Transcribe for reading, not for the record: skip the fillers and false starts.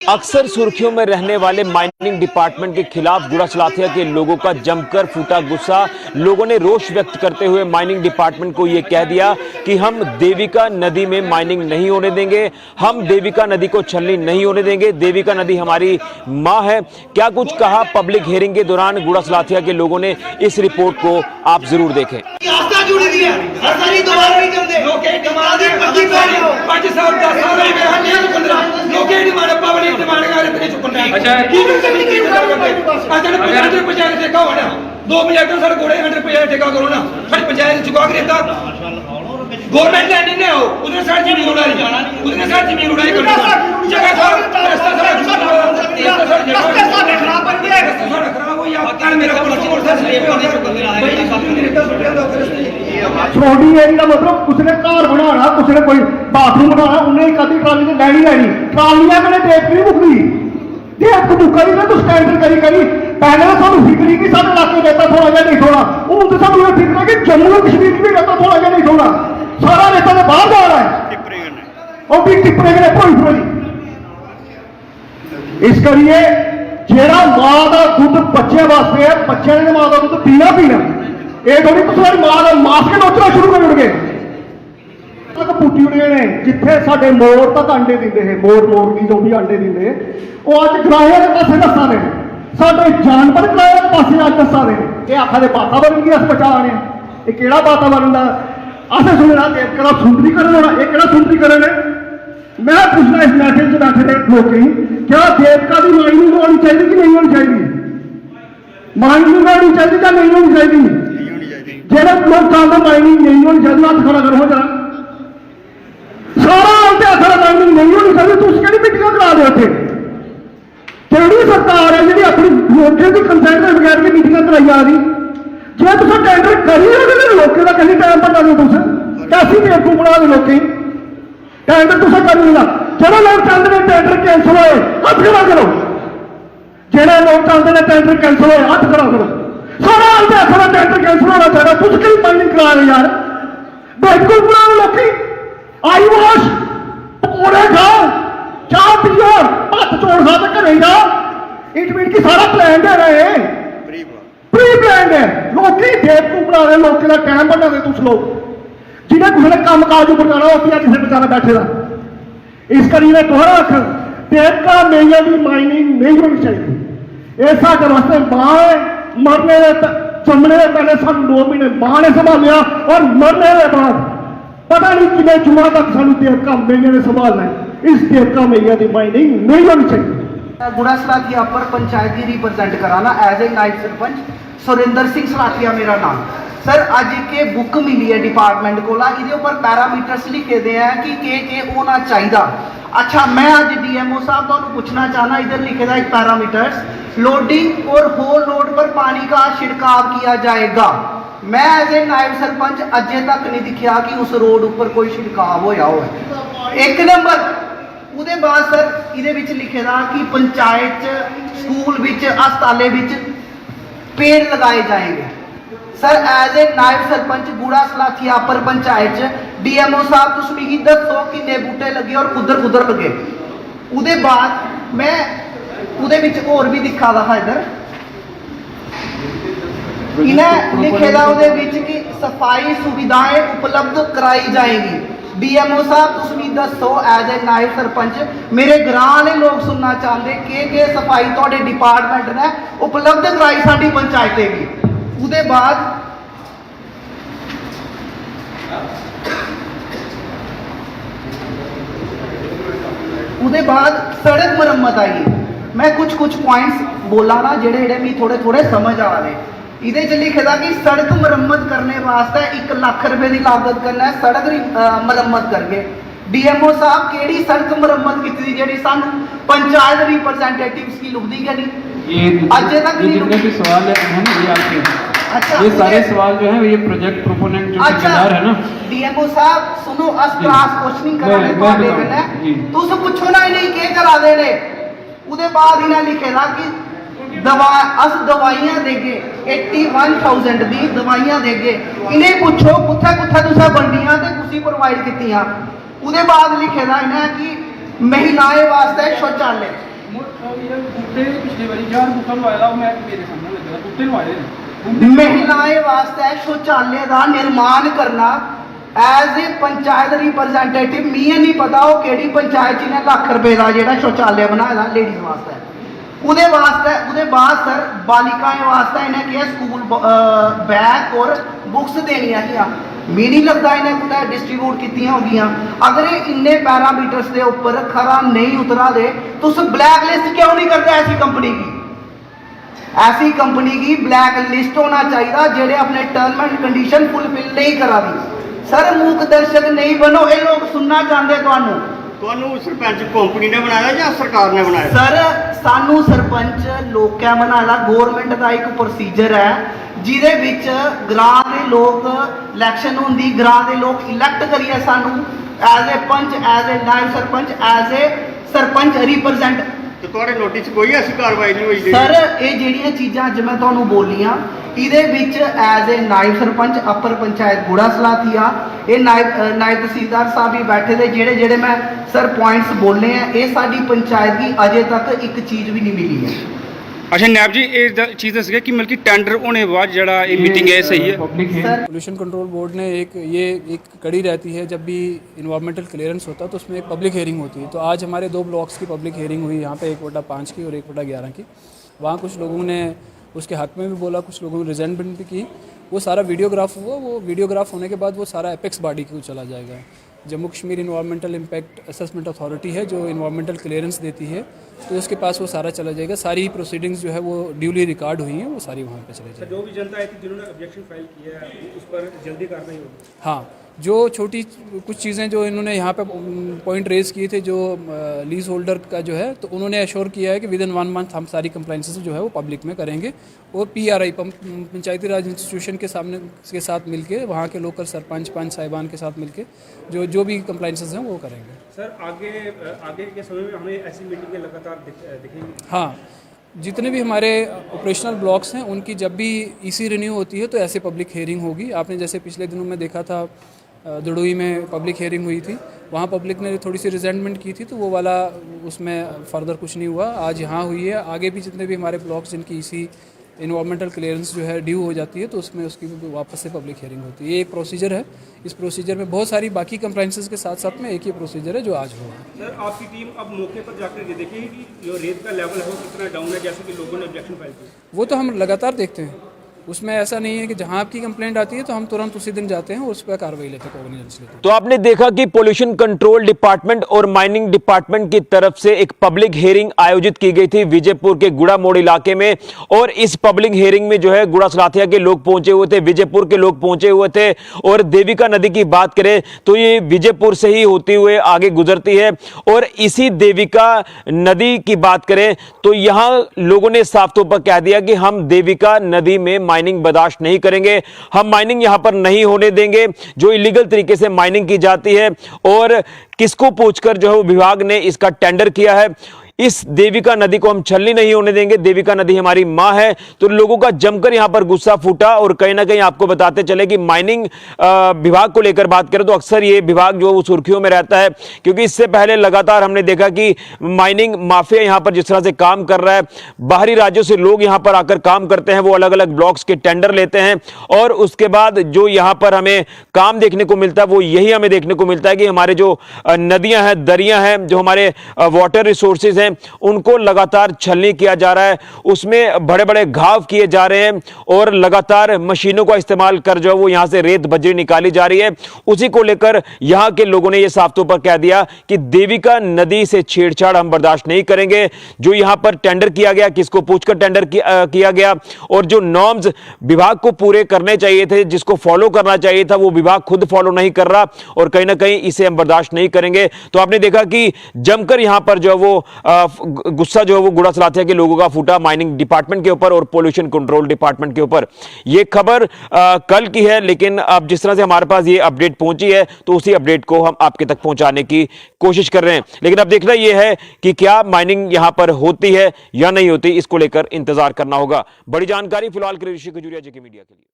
अक्सर सुर्खियों में रहने वाले माइनिंग डिपार्टमेंट के खिलाफ गुड़ा सलाथिया के लोगों का जमकर फूटा गुस्सा। लोगों ने रोष व्यक्त करते हुए माइनिंग डिपार्टमेंट को यह कह दिया कि हम देविका नदी में माइनिंग नहीं होने देंगे, हम देविका नदी को छलनी नहीं होने देंगे, देविका नदी हमारी मां है। क्या कुछ कहा पब्लिक हियरिंग के दौरान गुड़ा सलाथिया के लोगों ने, इस रिपोर्ट को आप जरूर देखें। दो पंचायतों साढ़े घोड़े अंडर पंचायत ठेका करो ना, साढ़ी पंचायत चुका के देता गवर्नमेंट लैंड नहीं है, उसने सारी जमीन उड़ाई, उसने सारी जमीन उड़ाई कर जगह था रास्ता सारा खराब बन गया, रास्ता सारा खराब हो या कल मेरा छोटी एरिया मतलब उसने घर बनाना, उसने कोई बाथरूम बनाना, उन्हें एक आधी ट्राली से लैनी लैनी ट्रालियां मैंने देख नहीं मुकदी देख मुक्का नहीं ना। तू स्टैंडर्ड करी करी पहले तो सानू फिक्र ही कि साढ़े इलाके देता थोड़ा जा नहीं थोड़ा, हूं तो सानू ये फिक्र है कि जम्मू कश्मीर भी देता थोड़ा जा नहीं थोड़ा, सारा नेता तो बाहर जा रहा है और भी टिप्पणे गए भोई भोई। इस करिए जेड़ा मां का दुध बच्चे वास्ते है, बच्चे ने मां का दुध पीना पीना, ये थोड़ी तुम मां का मास के नोचना शुरू कर उड़ गए पुट्टी उड़े ने जिथे साडे मोर तक अंडे दिंदे है, मोर मोरगी जो भी अंडे दिंदे वो अज किराए के पासे दसा ने, साडे जानवर किराए के पासे अज दसा ने। ये आखा दे वातावरण की अस बचा रहे हैं, ये केड़ा वातावरण का अस सुनना देवका सुंदरीकरण होना, ये केड़ा सुंदरीकरण है। मैं पूछना इस मैसेज से बैठे लोग क्या देवका की माइनिंग होनी चाहिए कि नहीं होनी चाहिए, माइनिंग होनी चाहिए या नहीं होनी चाहिए। जेड़े लोग चाहते माइनिंग नहीं होनी चाहिए हथ खड़ा करो जरा, सारा आते आखिर माइनिंग नहीं होनी चाहिए, तुम कि मीटिंग करा दे उसे केड़ी सरकार है जी अपनी लोगों की कंसेंट के बगैर की मीटिंग कराई जा रही। जो तुम टेंडर करी लोगों का कहीं टाइम पर दो, तुम कैसी बेवकूफ बना दे लोग टेंडर तुम करी ना। जो लोग चाहते हैं टेंडर कैंसिल होए हथ खड़ा करो, जो लोग चाहते हैं टेंडर कैंसिल होए हथ खड़ा करो, सारा आते आखिर टेंडर कैंसिल होना चाहिए। तुम कि माइनिंग करा रहे यार, बेवकूफ बना रहे लोग। आई वाश पकौड़े खाओ, चाह पियो, हाथ चोड़ खा तो घरे जाओ, इट मीन की सारा प्लान दे रहे हैं, प्री प्लान है। लोग बेवकूफ बना रहे, लोग का टाइम बना रहे तुम लोग, जिन्हें किसी ने काम काज बनाना होती है किसी बेचारा बैठे का। इस करिए तुहरा आख देवका मेरिया की माइनिंग नहीं होनी चाहिए। ये साढ़े वास्ते मां है, मरने जमने के पहले सू 2 महीने मां ने संभालिया और मरने के बाद पता नहीं कितने जुआ तक सानू देवका मेरिया ने संभालना है। इस देवका मेरिया की माइनिंग नहीं होनी चाहिए। गुड़ा सलाथिया पर पंचायत की रिप्रजेंट कराना एज ए नायब सरपंच सुरिंदर सिंह सलाथिया मेरा नाम। सर अज के बुक मिली है डिपार्टमेंट को, ये उपर पैरामीटर्स लिखे दे हैं कि के होना चाहिए। अच्छा मैं अज डीएमओ साहब तो पूछना चाहना, इधर लिखे था एक पैरामीटर्स लोडिंग और होल रोड पर पानी का छिड़काव किया जाएगा। मैं एज ए नायब सरपंच अजे तक नहीं दिखा कि उस रोड उपर कोई छिड़काव होया हो। एक नंबर उहदे बाद सर इहदे विच लिखे था कि पंचायत स्कूल विच अस्पताले विच पेड़ लगाए जाएंगे। Sir as a naib sarpanch गुड़ा सलाथिया पर पंचायत डीएमओ साहब तुम मिगी दसो किन्ने बूटे लगे और कुदर कुदर लगे। उहदे बाद मैं उहदे विच होर भी दिखा था, इधर इन्हें लिखे था उहदे विच कि सफाई सुविधाएं उपलब्ध कराई जाएंगी। डीएमओ साहब तुम दसो एज ए नायब सरपंच, मेरे ग्रां वाले लोग सुनना चाहते कि सफाई तुहाडे डिपार्टमेंट ने उपलब्ध कराई साडी पंचायतें भी। उहदे बाद सड़क मरम्मत आई। मैं कुछ पॉइंट्स बोला ना जेड़े मी थोड़े समझ आ रहे। इहदे च लिखे था कि सड़क मरम्मत करने वास्ते 1 लाख रुपए की लागत करना है, सड़क मरम्मत करके। डीएमओ साहब केड़ी सड़क मरम्मत की जी सानू पंचायत रिप्रेजेंटेटिव्स की लुकदी गई नहीं अजे तक जितने भी सवाल है ये आपके। अच्छा ये सारे सवाल जो है ये प्रोजेक्ट प्रोपोनेंट जो ठेकेदार है ना। डीएमओ साहब सुनो अस क्रॉस क्वेश्चनिंग कराने तुहाडे कन्नै तुस पूछो ना नहीं के करा दे ने। उहदे बाद इन्हें लिखे था कि अस दवाइयां देगे 81,000 दी दवाइयां देगे। इन्हें पूछो कुत्थे कुत्थे तुसें बंडियां ते कुसी प्रोवाइड कीतियां। उहदे बाद लिखे दा इन्हें कि महिलाएं वास्ते शौचालय ये बूटे पिछले बारी 4 बूटा लवाया मैं मेरे सामने लगा बूटे लवाए ने महिलाएं वास्ते शौचालय का निर्माण करना एज ए पंचायत रिप्रेजेंटेटिव मिगी नहीं पता वो केड़ी पंचायत च इन्हें लाख रुपए का जो शौचालय बनाए दा लेडीज वास्ते उहदे बाद सर बालिकाएं वास्ते इन्हें किया स्कूल बैग और बुक्स देनियां हियां मी नहीं लगता इन्हें कुछ डिस्ट्रीब्यूट की होगियां अगर ये इन्ने पैरामीटर्स के उपर खरा नहीं उतरा दे तो उस ब्लैक लिस्ट क्यों नहीं करते ऐसी कंपनी की ब्लैक लिस्ट होना चाहिए जेडे अपने टर्म एंड कंडीशन फुलफिल नहीं करा दी सर मूक दर्शक नहीं बनो ये लोग सुनना चाहते ਤੁਹਾਨੂੰ ਸਰਪੰਚ ਕੰਪਨੀ ਨੇ ਬਣਾਇਆ ਜਾਂ ਸਰਕਾਰ ਨੇ ਬਣਾਇਆ सर सानू सरपंच लोकें बनाया गौरमेंट का एक प्रोसीजर है जिहदे विच ग्रां दे लोग इलैक्शन होंदी ग्रां दे लोग इलैक्ट करिए सानू as a punch as a naib sarpanch as a sarpanch represent ਤੇ ਤੁਹਾਡੇ ਨੋਟਿਸ ਕੋਈ ਐਸੀ ਕਾਰਵਾਈ ਨਹੀਂ ਹੋਈ सर ये ਜਿਹੜੀਆਂ ਚੀਜ਼ਾਂ ਅੱਜ ਮੈਂ ਤੁਹਾਨੂੰ ਬੋਲੀਆਂ ਇਹਦੇ ਵਿੱਚ ਐਜ਼ ए ਨਾਇਬ ਸਰਪੰਚ ਅਪਰ ਪੰਚਾਇਤ ਗੁੜਾ ਸਲਾਥੀਆ ਇਹ ਨਾਇਬ ਤਹਿਸੀਲਦਾਰ ਸਾਹਿਬ ਹੀ ਬੈਠੇ ਦੇ ਜਿਹੜੇ ਮੈਂ ਸਰ ਪੁਆਇੰਟਸ ਬੋਲੇ ਆ ਇਹ ਸਾਡੀ ਪੰਚਾਇਤ ਦੀ ਅਜੇ ਤੱਕ ਇੱਕ ਚੀਜ਼ ਵੀ ਨਹੀਂ ਮਿਲੀ ਹੈ अच्छा नैब जी ये चीज़ दस गया कि मतलब कि टेंडर होने के बाद जरा ये मीटिंग है सही है पब्लिक है सर पोल्यूशन कंट्रोल बोर्ड ने एक कड़ी रहती है जब भी इन्वायरमेंटल क्लियरेंस होता है तो उसमें एक पब्लिक हेयरिंग होती है तो आज हमारे 2 ब्लॉक्स की पब्लिक हेयरिंग हुई यहाँ पे 1/5 की और 1/11 की वहाँ कुछ लोगों ने उसके हक में भी बोला कुछ लोगों ने रिजेंटमेंट भी की वो सारा वीडियोग्राफ हुआ वो वीडियोग्राफ होने के बाद वो सारा एपेक्स बॉडी को चला जाएगा Jammu Kashmir environmental impact assessment authority है जो इन्वायरमेंटल क्लियरेंस देती है तो उसके पास वो सारा चला जाएगा सारी प्रोसीडिंग्स जो है वो ड्यूली रिकॉर्ड हुई हैं वो सारी वहाँ पे चले जाएगी जो भी जनता आई थी जिन्होंने ऑब्जेक्शन फाइल किया है उस पर जल्दी कार्रवाई होगी हाँ जो छोटी कुछ चीज़ें जो इन्होंने यहाँ पे पॉइंट रेज किए थे जो लीज होल्डर का जो है तो उन्होंने एश्योर किया है कि विद इन 1 मंथ हम सारी कंप्लाइंसेस जो है वो पब्लिक में करेंगे और PRI पंचायती राज इंस्टीट्यूशन के साथ मिलके वहाँ के लोकल सरपंच पंच साहिबान के साथ मिलके जो भी कंप्लाइंसेस हैं वो करेंगे सर आगे के समय में हमें ऐसी मीटिंगें लगातार दिखेंगी हाँ जितने भी हमारे ऑपरेशनल ब्लॉक्स हैं उनकी जब भी EC रिन्यू होती है तो ऐसे पब्लिक हेयरिंग होगी आपने जैसे पिछले दिनों में देखा था दड़ोई में पब्लिक हेयरिंग हुई थी वहाँ पब्लिक ने थोड़ी सी रिजेंटमेंट की थी तो वो वाला उसमें फर्दर कुछ नहीं हुआ आज यहाँ हुई है आगे भी जितने भी हमारे ब्लॉक्स जिनकी EC इन्वायरमेंटल क्लियरेंस जो है ड्यू हो जाती है तो उसमें उसकी वापस से पब्लिक हेयरिंग होती है ये एक प्रोसीजर है इस प्रोसीजर में बहुत सारी बाकी कंप्लाइंसेस के साथ साथ में एक ही प्रोसीजर है जो आज हुआ सर आपकी टीम अब मौके पर जाकर ये देखेगी कि जो रेत का लेवल है वो कितना डाउन है जैसे कि लोगों ने ऑब्जेक्शन फाइल किया वो तो हम लगातार देखते हैं उसमें ऐसा नहीं है कि जहां आपकी कंप्लेंट आती है तो हम तुरंत उसी दिन जाते हैं और उस पर कार्रवाई लेते हैं कॉग्निजेंस लेते हैं तो आपने देखा कि पोल्यूशन कंट्रोल डिपार्टमेंट और माइनिंग डिपार्टमेंट की तरफ से एक पब्लिक हियरिंग आयोजित की गई थी विजयपुर के गुड़ा मोड़ इलाके में और इस पब्लिक हियरिंग में जो है गुड़ा सलाथिया के लोग पहुंचे हुए थे विजयपुर के लोग पहुंचे हुए थे और देविका नदी की बात करें तो ये विजयपुर से ही होते हुए आगे गुजरती है और इसी देविका नदी की बात करें तो यहां लोगों ने साफ तौर पर कह दिया कि हम देविका नदी में माइनिंग बर्दाश्त नहीं करेंगे हम माइनिंग यहां पर नहीं होने देंगे जो इलीगल तरीके से माइनिंग की जाती है और किसको पूछकर जो है वो विभाग ने इसका टेंडर किया है इस देविका नदी को हम छलनी नहीं होने देंगे देविका नदी हमारी मां है तो लोगों का जमकर यहां पर गुस्सा फूटा और कहीं ना कहीं आपको बताते चले कि माइनिंग विभाग को लेकर बात करें तो अक्सर ये विभाग जो वो सुर्खियों में रहता है क्योंकि इससे पहले लगातार हमने देखा कि माइनिंग माफिया यहां पर जिस तरह से काम कर रहा है बाहरी राज्यों से लोग यहां पर आकर काम करते हैं वो अलग अलग ब्लॉक्स के टेंडर लेते हैं और उसके बाद जो यहां पर हमें काम देखने को मिलता है वो यही हमें देखने को मिलता है कि हमारे जो नदियां हैं दरियां हैं जो हमारे वाटर रिसोर्सेज उनको लगातार छलनी किया जा रहा है उसमें बड़े बड़े घाव किए जा रहे हैं और लगातार मशीनों का इस्तेमाल कर जो है वो यहां से रेत बजरी निकाली जा रही है उसी को लेकर यहां के लोगों ने यह साफ तौर पर कह दिया कि देविका नदी से छेड़छाड़ हम बर्दाश्त नहीं करेंगे जो यहां पर टेंडर किया गया किसको पूछकर टेंडर किया गया और जो नॉर्म्स विभाग को पूरे करने चाहिए थे जिसको फॉलो करना चाहिए था वो विभाग खुद फॉलो नहीं कर रहा और कहीं ना कहीं इसे हम बर्दाश्त नहीं करेंगे तो आपने देखा कि जमकर यहां पर जो है वो गुस्सा जो है वो गुड़ा सलाथिया के लोगों का फूटा माइनिंग डिपार्टमेंट के ऊपर और पोल्यूशन कंट्रोल डिपार्टमेंट के ऊपर ये खबर कल की है लेकिन अब जिस तरह से हमारे पास ये अपडेट पहुंची है तो उसी अपडेट को हम आपके तक पहुंचाने की कोशिश कर रहे हैं लेकिन अब देखना यह है कि क्या माइनिंग यहां पर होती है या नहीं होती इसको लेकर इंतजार करना होगा बड़ी जानकारी फिलहाल के लिए ऋषि खजूरिया जी की मीडिया के लिए।